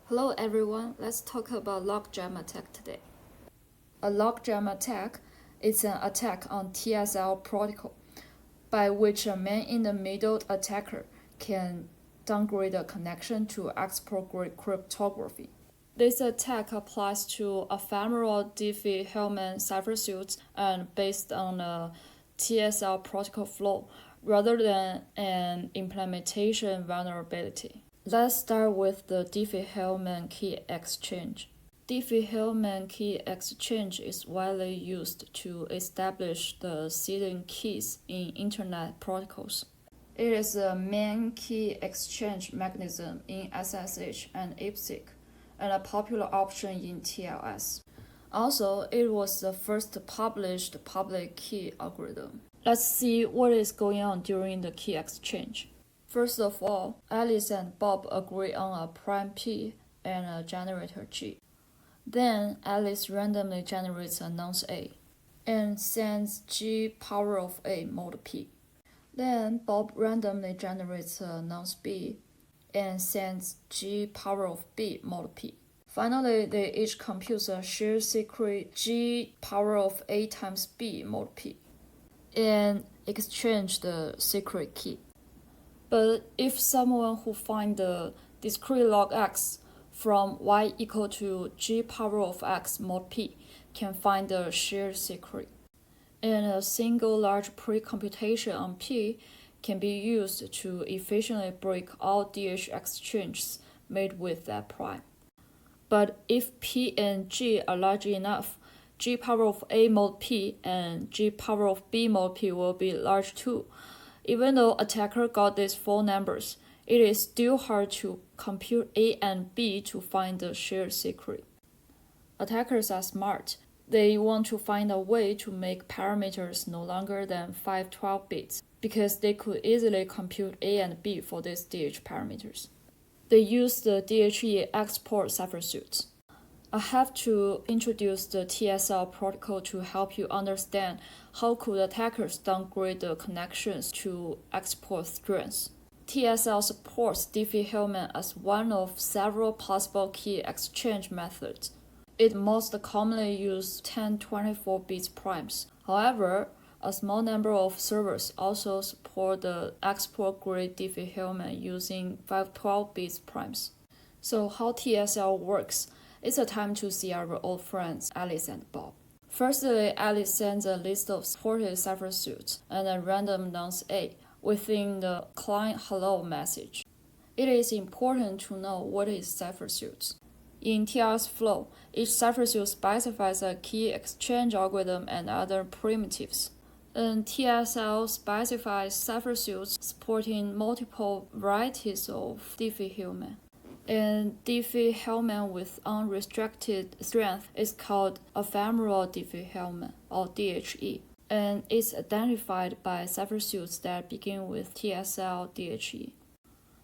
Hello everyone, let's talk about Logjam attack today. A Logjam attack is an attack on TSL protocol by which a man-in-the-middle attacker can downgrade a connection to export-grade cryptography. This attack applies to ephemeral Diffie-Hellman ciphersuits and based on a TSL protocol flow rather than an implementation vulnerability. Let's start with the Diffie-Hellman key exchange. Diffie-Hellman key exchange is widely used to establish the seeding keys in Internet protocols. It is a main key exchange mechanism in SSH and IPsec, and a popular option in TLS. Also, it was the first published public key algorithm. Let's see what is going on during the key exchange. First of all, Alice and Bob agree on a prime P and a generator G. Then Alice randomly generates a nonce A and sends G power of A mod P. Then Bob randomly generates a nonce B and sends G power of B mod P. Finally, they each compute a shared secret G power of A times B mod P and exchange the secret key. But if someone who finds the discrete log x from y equal to G power of x mod P can find the shared secret, and a single large pre-computation on P can be used to efficiently break all DH exchanges made with that prime. But if P and G are large enough, G power of A mod P and G power of B mod P will be large too. Even though attacker got these four numbers, it is still hard to compute A and B to find the shared secret. Attackers are smart. They want to find a way to make parameters no longer than 512 bits, because they could easily compute A and B for these DH parameters. They use the DHE export ciphersuits. I have to introduce the TSL protocol to help you understand how could attackers downgrade the connections to export strings. TSL supports Diffie-Hellman as one of several possible key exchange methods. It most commonly uses 1024 bits primes. However, a small number of servers also support the export-grade Diffie-Hellman using 512 bits primes. So how TSL works? It's a time to see our old friends Alice and Bob. Firstly, Alice sends a list of supported ciphersuits and a random nonce A within the client hello message. It is important to know what is ciphersuits. In TLS flow, each ciphersuit specifies a key exchange algorithm and other primitives. And TSL specifies ciphersuits supporting multiple varieties of Diffie-Hellman. And Diffie-Hellman with unrestricted strength is called ephemeral Diffie-Hellman, or DHE, and is identified by ciphersuits that begin with TSL DHE.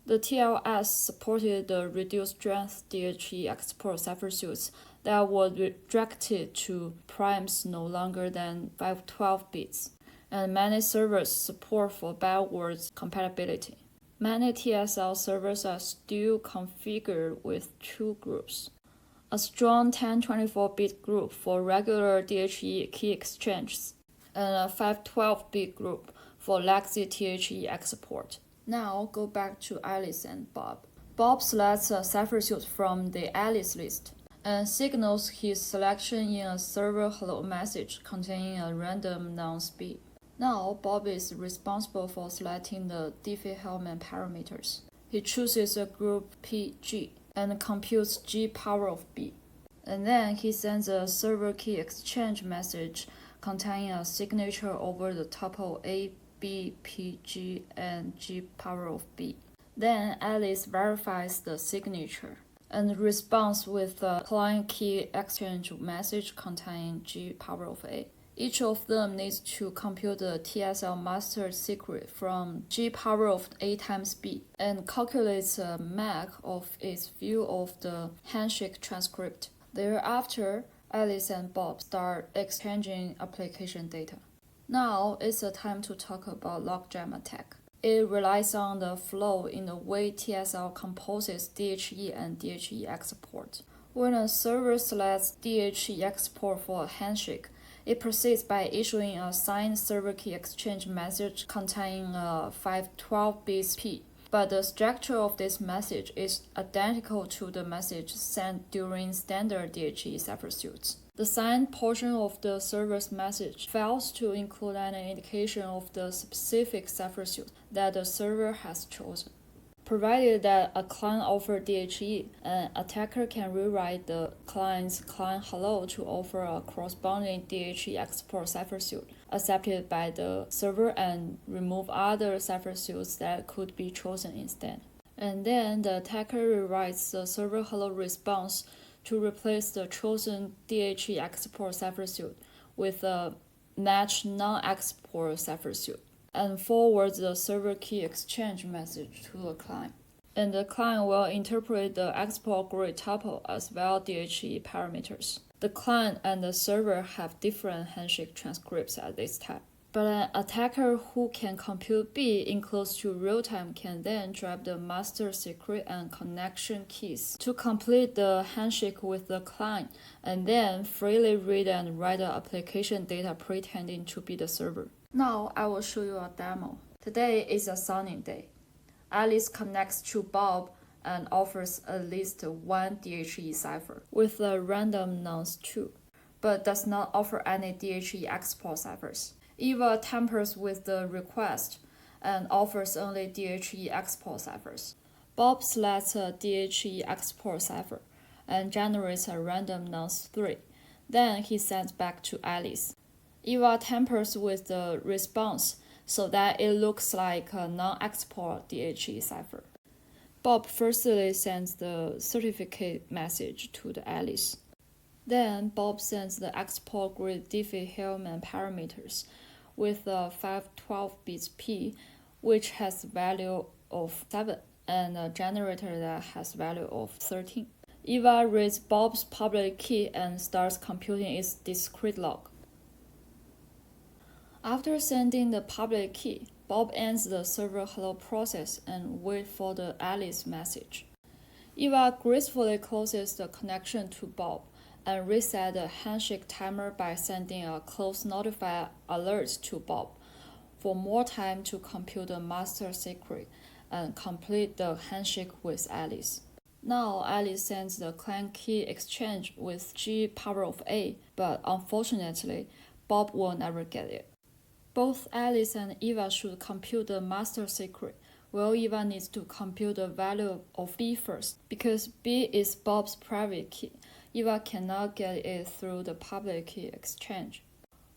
The TLS supported the reduced strength DHE export ciphersuits that were restricted to primes no longer than 512 bits, and many servers support for backwards compatibility. Many TSL servers are still configured with two groups: a strong 1024-bit group for regular DHE key exchanges, and a 512-bit group for legacy DHE export. Now go back to Alice and Bob. Bob selects a ciphersuit from the Alice list and signals his selection in a server hello message containing a random nonce B. Now, Bob is responsible for selecting the Diffie-Hellman parameters. He chooses a group PG and computes G power of B. And then he sends a server key exchange message containing a signature over the tuple A, B, P, G, and G power of B. Then Alice verifies the signature and responds with a client key exchange message containing G power of A. Each of them needs to compute the TSL master secret from G power of A times B and calculates a MAC of its view of the handshake transcript. Thereafter, Alice and Bob start exchanging application data. Now it's the time to talk about Logjam attack. It relies on the flow in the way TSL composes DHE and DHE export. When a server selects DHE export for a handshake, it proceeds by issuing a signed server key exchange message containing 512 bits P. But the structure of this message is identical to the message sent during standard DHE cipher suits. The signed portion of the server's message fails to include any indication of the specific cipher suit that the server has chosen. Provided that a client offers DHE, an attacker can rewrite the client's client hello to offer a corresponding DHE export cipher suit accepted by the server and remove other cipher suits that could be chosen instead. And then the attacker rewrites the server hello response to replace the chosen DHE export cipher suit with a matched non-export cipher suit, and forwards the server key exchange message to the client. And the client will interpret the export grid tuple as well DHE parameters. The client and the server have different handshake transcripts at this time. But an attacker who can compute B in close to real time can then grab the master secret and connection keys to complete the handshake with the client, and then freely read and write the application data pretending to be the server. Now I will show you a demo. Today is a sunny day. Alice connects to Bob and offers at least one DHE cipher with a random nonce 2, but does not offer any DHE export ciphers. Eva tampers with the request and offers only DHE export ciphers. Bob selects a DHE export cipher and generates a random nonce 3. Then he sends back to Alice. Eva tampers with the response so that it looks like a non-export DHE cipher. Bob firstly sends the certificate message to the Alice. Then Bob sends the export grid Diffie-Hellman parameters with a 512 bits P, which has value of 7, and a generator that has value of 13. Eva reads Bob's public key and starts computing its discrete log. After sending the public key, Bob ends the server hello process and waits for the Alice message. Eva gracefully closes the connection to Bob and reset the handshake timer by sending a close notify alert to Bob for more time to compute the master secret and complete the handshake with Alice. Now Alice sends the client key exchange with G power of A, but unfortunately, Bob will never get it. Both Alice and Eva should compute the master secret, while Eva needs to compute the value of B first. Because B is Bob's private key, Eva cannot get it through the public key exchange.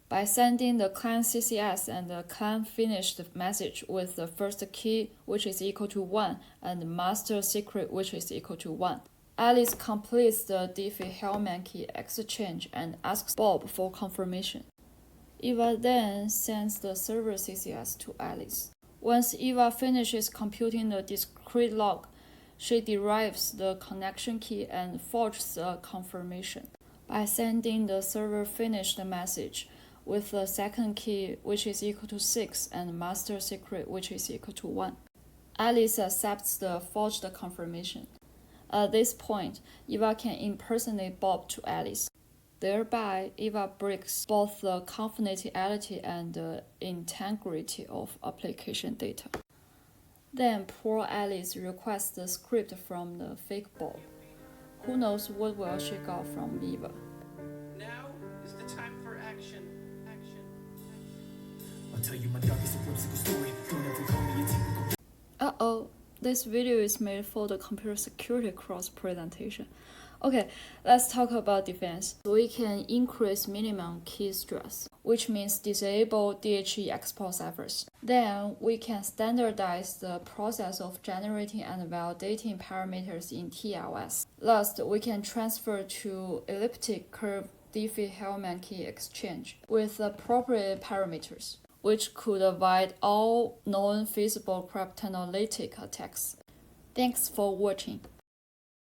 By sending the client CCS and the client finished message with the first key, which is equal to 1, and the master secret, which is equal to 1, Alice completes the Diffie-Hellman key exchange and asks Bob for confirmation. Eva then sends the server CCS to Alice. Once Eva finishes computing the discrete log, she derives the connection key and forges a confirmation by sending the server finished message with the second key, which is equal to 6, and master secret, which is equal to 1. Alice accepts the forged confirmation. At this point, Eva can impersonate Bob to Alice. Thereby, Eva breaks both the confidentiality and the integrity of application data. Then poor Alice requests the script from the fake Bob. Who knows what will she got from Eva? Now is the time for action. I'll tell you my darkest and whimsical story. Don't ever call me a typical. Uh-oh, this video is made for the computer security cross presentation. Okay, let's talk about defense. We can increase minimum key stress, which means disable DHE export ciphers. Then we can standardize the process of generating and validating parameters in TLS. Last, we can transfer to elliptic curve Diffie-Hellman key exchange with appropriate parameters, which could avoid all known feasible cryptanalytic attacks. Thanks for watching.